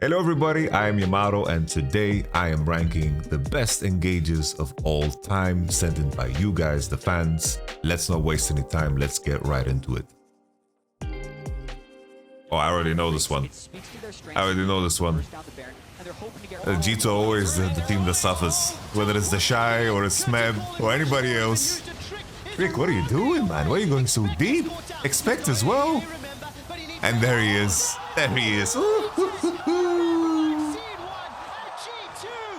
Hello everybody, I am Yamato and today I am ranking the best engages of all time sent in by you guys, the fans. Let's not waste any time, let's get right into it. Oh, I already know this one. G2 always the team that suffers, whether it's the Shy or it's Smeb or anybody else. Rick, what are you doing, man? Why are you going so deep? Expect as well. And there he is. There he is.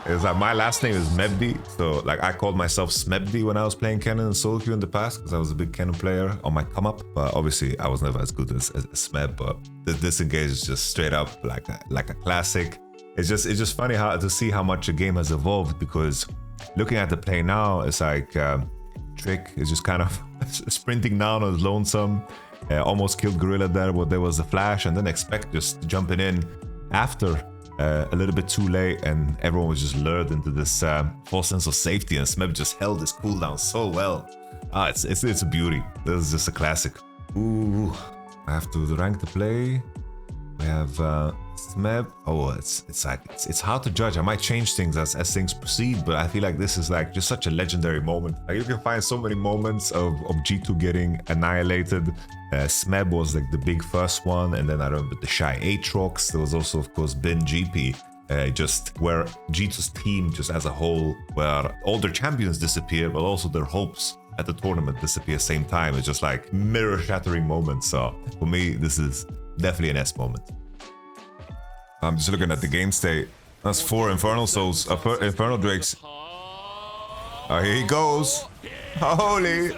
It's like my last name is Mebdi, so like I called myself Smebdi when I was playing Canyon and solo queue in the past because I was a big Canyon player on my come up. But obviously I was never as good as Smeb. But this engage is just straight up like a classic. It's just funny to see how much the game has evolved, because looking at the play now, it's like Trick is just kind of sprinting down on his lonesome. Almost killed Gorilla there, but there was a flash, and then Expect just jumping in after a little bit too late, and everyone was just lured into this false sense of safety, and Smeb just held his cooldown so well. It's a beauty. This is just a classic. Ooh, I have to rank the play. We have Smeb. Oh, it's hard to judge. I might change things as things proceed, but I feel like this is like just such a legendary moment. Like you can find so many moments of G2 getting annihilated. Smeb was like the big first one, and then I remember the Shy Aatrox. There was also, of course, Bin GP. Just where G2's team, just as a whole, where all their champions disappear, but also their hopes at the tournament disappear at the same time. It's just like mirror-shattering moments. So for me, this is definitely an S moment. I'm just looking at the game state. That's 4 Infernal Souls, Infernal Drakes. Oh, here he goes. Holy.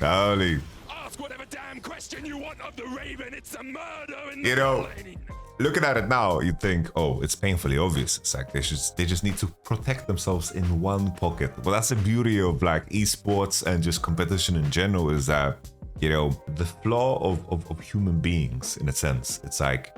Ask whatever damn question you want of the Raven. It's a murder in the lane. Looking at it now, you think, oh, it's painfully obvious. It's like they just need to protect themselves in one pocket. But that's the beauty of like esports and just competition in general, is that, you know, the flaw of human beings, in a sense, it's like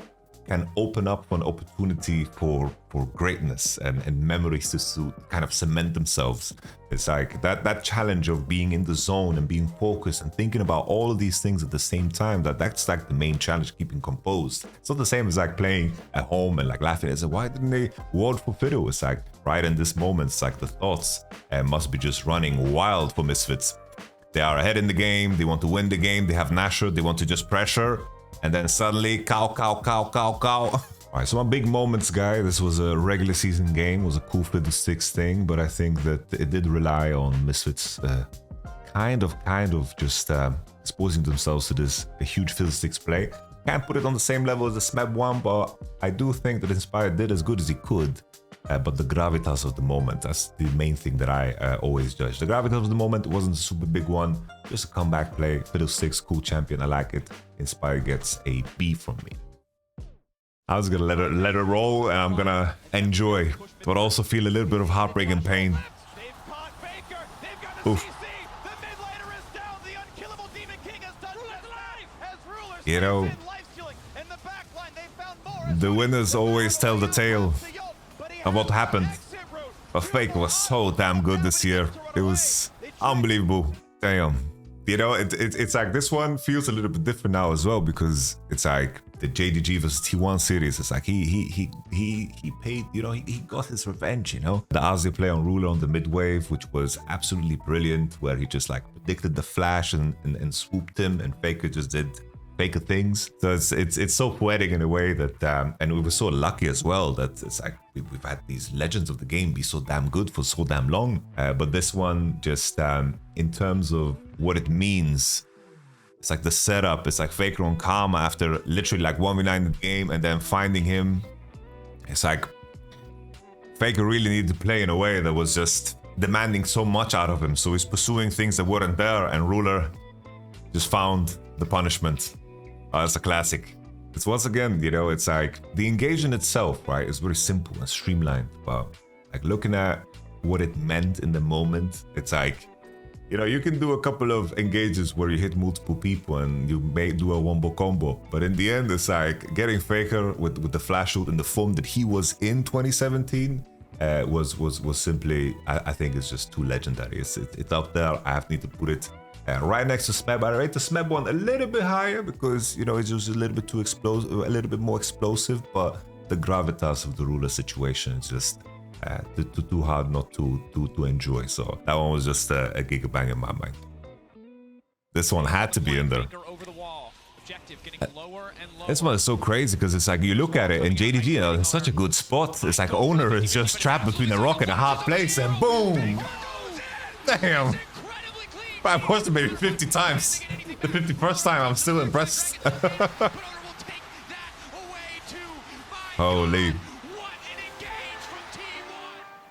can open up an opportunity for greatness and memories to kind of cement themselves. It's like that challenge of being in the zone and being focused and thinking about all of these things at the same time, that's like the main challenge, keeping composed. It's not the same as like playing at home and like laughing. It's like, why didn't they ward for Fiddle? It's like right in this moment, it's like the thoughts must be just running wild for Misfits. They are ahead in the game, they want to win the game, they have Nashor, they want to just pressure, and then suddenly cow. Alright, so my big moments, guy. This was a regular season game, it was a cool 56 thing, but I think that it did rely on Misfits kind of just exposing themselves to this huge 56 play. Can't put it on the same level as the Smeb one, but I do think that Inspired did as good as he could. But the gravitas of the moment, that's the main thing that I always judge. The gravitas of the moment wasn't a super big one, just a comeback play. Fiddlesticks, cool champion, I like it. Inspire gets a B from me. I was gonna let her roll, and I'm gonna enjoy, but also feel a little bit of heartbreak and pain. Oof. You know, the winners always tell the tale of what happened. But Fake was so damn good this year. It was unbelievable. Damn. You know, it's like this one feels a little bit different now as well, because it's like the JDG versus T1 series. It's like he paid, you know, he got his revenge, you know. The Azir play on Ruler on the mid wave, which was absolutely brilliant, where he just like predicted the flash and swooped him, and Faker just did Faker things. So it's so poetic in a way that and we were so lucky as well that it's like we've had these legends of the game be so damn good for so damn long. But this one just in terms of what it means, it's like the setup. It's like Faker on Karma after literally like 1v9 the game, and then finding him. It's like Faker really needed to play in a way that was just demanding so much out of him. So he's pursuing things that weren't there, and Ruler just found the punishment. It's a classic. It's once again, you know, it's like the engagement itself, right, is very simple and streamlined, but like looking at what it meant in the moment, it's like, you know, you can do a couple of engages where you hit multiple people and you may do a wombo combo, but in the end, it's like getting Faker with the flash ult in the form that he was in 2017 was simply, I think it's just too legendary. It's up there. I need to put it Right next to Smeb. I rate the Smeb one a little bit higher because, you know, it's just a little bit too explosive, a little bit more explosive, but the gravitas of the ruler situation is just too hard not to enjoy. So that one was just a gigabang in my mind. This one had to be in there. This one is so crazy because it's like you look at it and JDG, you know, it's such a good spot. It's like Oner is just trapped between a rock and a hard place and boom! Damn! I've watched it maybe 50 times. The 51st time, I'm still impressed. Holy.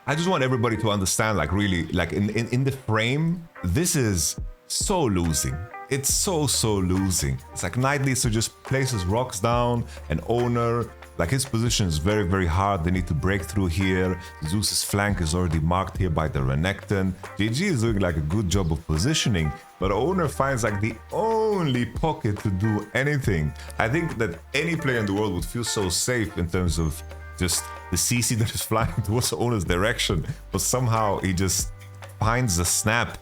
I just want everybody to understand, like really, like in the frame, this is so losing. It's so losing. It's like Knight needs to just place his rocks down, and Oner, like his position is very hard. They need to break through here. Zeus's flank is already marked here by the Renekton. GG is doing like a good job of positioning, but Oner finds like the only pocket to do anything. I think that any player in the world would feel so safe in terms of just the CC that is flying towards Oner's direction, but somehow he just finds the snap.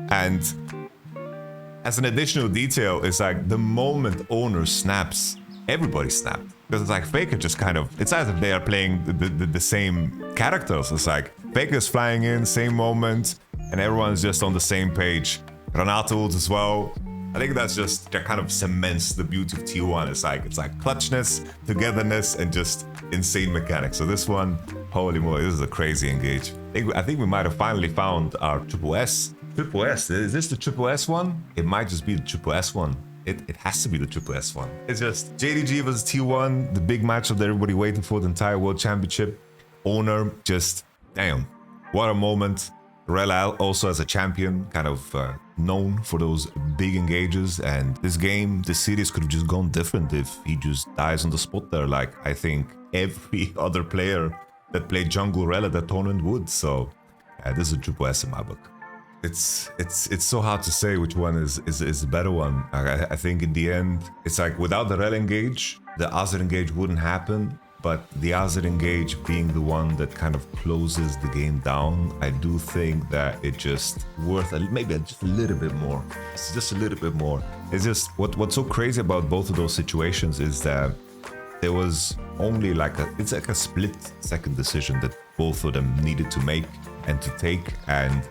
And as an additional detail, it's like the moment Oner snaps, everybody snapped. Because it's like Faker just kind of, it's as if they are playing the same characters. It's like Faker's flying in, same moment, and everyone's just on the same page. Renato ult as well. I think that's just, that kind of cements the beauty of T1. It's like clutchness, togetherness, and just insane mechanics. So this one, holy moly, this is a crazy engage. I think we might have finally found our Triple S. Triple S, is this the Triple S one? It might just be the Triple S one. It has to be the Triple S one. It's just JDG versus T1, the big matchup that everybody waited for, the entire World Championship. Oner, just, damn, what a moment. Rell also as a champion, kind of known for those big engages, and this game, this series could have just gone different if he just dies on the spot there, like I think every other player that played jungle Rell at that tournament would. So this is a Triple S in my book. It's so hard to say which one is the better one. I think in the end, it's like without the Rell engage, the Azir engage wouldn't happen. But the Azir engage being the one that kind of closes the game down, I do think that it just worth maybe just a little bit more. It's just a little bit more. It's just what's so crazy about both of those situations is that there was only like it's like a split-second decision that both of them needed to make and to take, and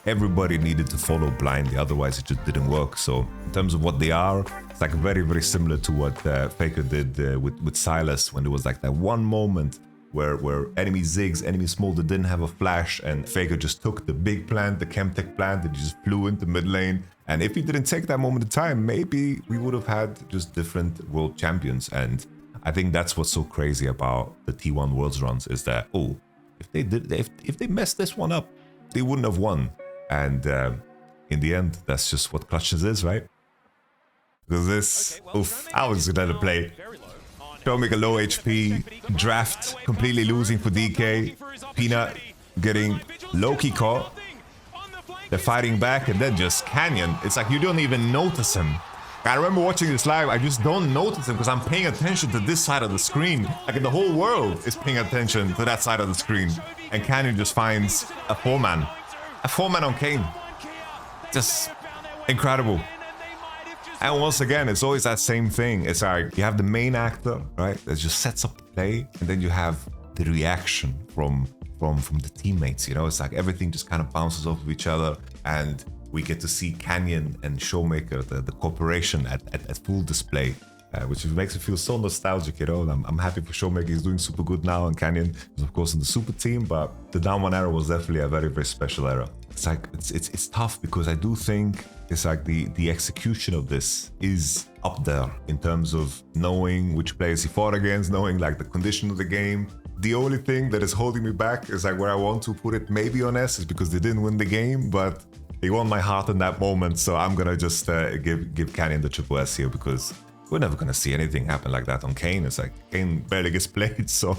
everybody needed to follow blindly, otherwise it just didn't work. So in terms of what they are, it's like very similar to what Faker did with Silas, when there was like that one moment where enemy Ziggs, enemy Smolder didn't have a flash, and Faker just took the big plant, the Chemtech plant, and just flew into mid lane. And if he didn't take that moment of time, maybe we would have had just different world champions. And I think that's what's so crazy about the T1 Worlds runs, is that, oh, if they messed this one up, they wouldn't have won. And in the end, that's just what clutches is, right? Because this, oof, I was gonna play ShowMaker low HP, draft completely losing for DK, Peanut getting low-key caught, they're fighting back, and then just Canyon. It's like you don't even notice him. I remember watching this live, I just don't notice him because I'm paying attention to this side of the screen. Like the whole world is paying attention to that side of the screen. And Canyon just finds a 4-man. A 4-man on Kayn. Just incredible. And once again, it's always that same thing. It's like you have the main actor, right, that just sets up the play, and then you have the reaction from the teammates. You know, it's like everything just kind of bounces off of each other, and we get to see Canyon and ShowMaker, the cooperation at full display, which makes me feel so nostalgic. You know, and I'm happy for ShowMaker. He's doing super good now, and Canyon is of course in the super team, but the down one era was definitely a very special era. It's like it's tough because I do think it's like the execution of this is up there in terms of knowing which players he fought against, knowing like the condition of the game. The only thing that is holding me back is like where I want to put it maybe on S is because they didn't win the game, but they won my heart in that moment. So I'm gonna just give Canyon the Triple S here, because we're never gonna see anything happen like that on Kayn. It's like Kayn barely gets played, so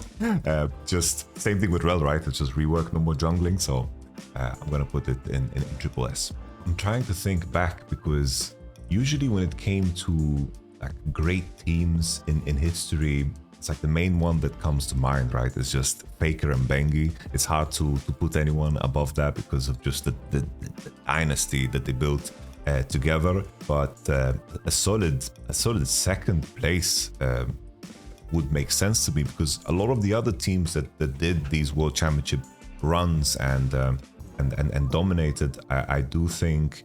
just same thing with Rell, right? It's just rework, no more jungling. So I'm gonna put it in Triple S. I'm trying to think back, because usually when it came to like great teams in history, it's like the main one that comes to mind, right? It's just Faker and Bengi. It's hard to put anyone above that because of just the dynasty that they built together, but a solid second place would make sense to me, because a lot of the other teams that did these World Championship runs and dominated, I do think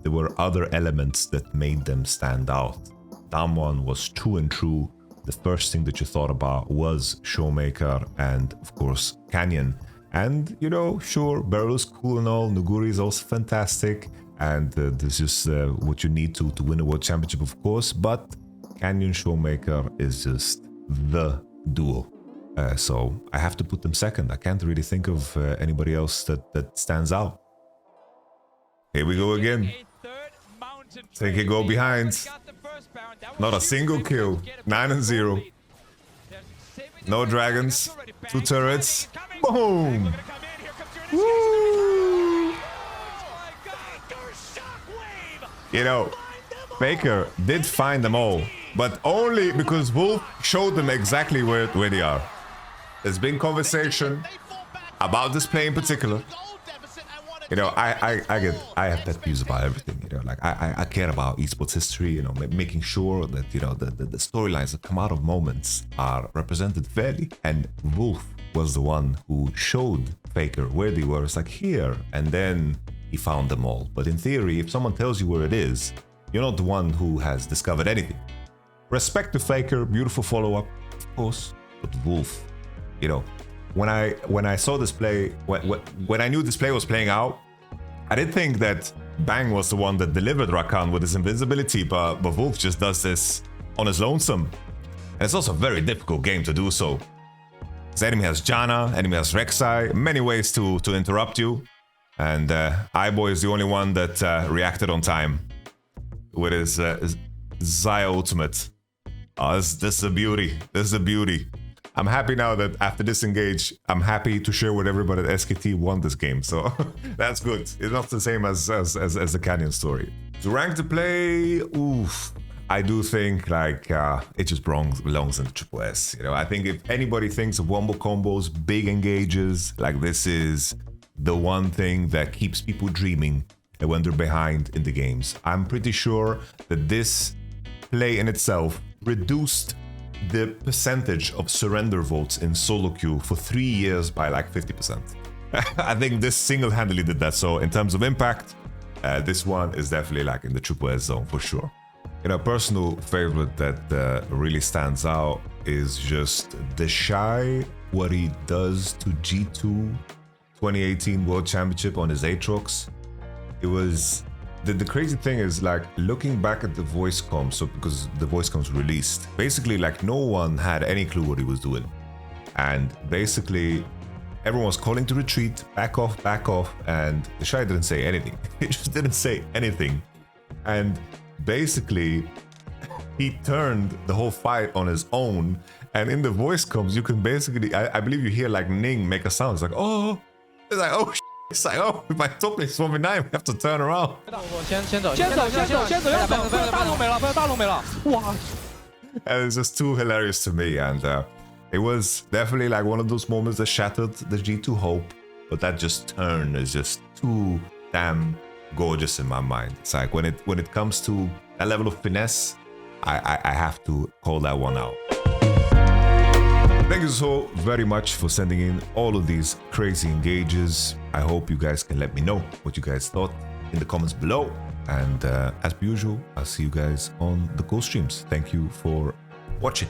there were other elements that made them stand out. Damwon was true and true. The first thing that you thought about was ShowMaker and, of course, Canyon. And, you know, sure, Beryl is cool and all, Nuguri is also fantastic, and this is what you need to win a World Championship, of course, but Canyon ShowMaker is just the duo. So I have to put them second. I can't really think of anybody else that stands out. Here we go again. Think he go behind. Not a single kill. 9-0. No dragons. 2 turrets. Boom! Woo! You know, Faker did find them all, but only because Wolf showed them exactly where they are. There's been conversation about this play in particular. You know, I have pet peeves about everything. You know, like I care about esports history. You know, making sure that, you know, the storylines that come out of moments are represented fairly. And Wolf was the one who showed Faker where they were. It's like here, and then he found them all. But in theory, if someone tells you where it is, you're not the one who has discovered anything. Respect to Faker, beautiful follow-up, of course. But Wolf, you know, when I saw this play, when I knew this play was playing out, I did think that Bang was the one that delivered Rakan with his invincibility, but Wolf just does this on his lonesome. And it's also a very difficult game to do so. His enemy has Janna, enemy has Rek'Sai, many ways to interrupt you. And iBoy is the only one that reacted on time with his Zaya ultimate. Oh, this is a beauty. This is a beauty. I'm happy now that after this engage, I'm happy to share with everybody that SKT won this game. So that's good. It's not the same as the Canyon story. To rank the play, oof. I do think like it just belongs in the Triple S. You know, I think if anybody thinks of wombo combos, big engages, like this is the one thing that keeps people dreaming when they're behind in the games. I'm pretty sure that this play in itself reduced the percentage of surrender votes in solo queue for 3 years by like 50%. I think this single-handedly did that. So in terms of impact, this one is definitely like in the Triple S zone for sure. You know, a personal favorite that really stands out is just the Shy, what he does to G2 2018 World Championship on his Aatrox. It was... The crazy thing is, like, looking back at the voice comms, so because the voice comms released, basically, like, no one had any clue what he was doing. And basically, everyone was calling to retreat, back off, and the Shy didn't say anything. He just didn't say anything. And basically, he turned the whole fight on his own. And in the voice comms, you can basically, I believe you hear, like, Ning make a sound. It's like, oh, it's like, oh, it's like, oh, if my top lane is 1v9, we have to turn around. And it's just too hilarious to me. And it was definitely like one of those moments that shattered the G2 hope. But that just turn is just too damn gorgeous in my mind. It's like when it comes to that level of finesse, I have to call that one out. Thank you so very much for sending in all of these crazy engages. I hope you guys can let me know what you guys thought in the comments below. And as per usual, I'll see you guys on the co streams. Thank you for watching.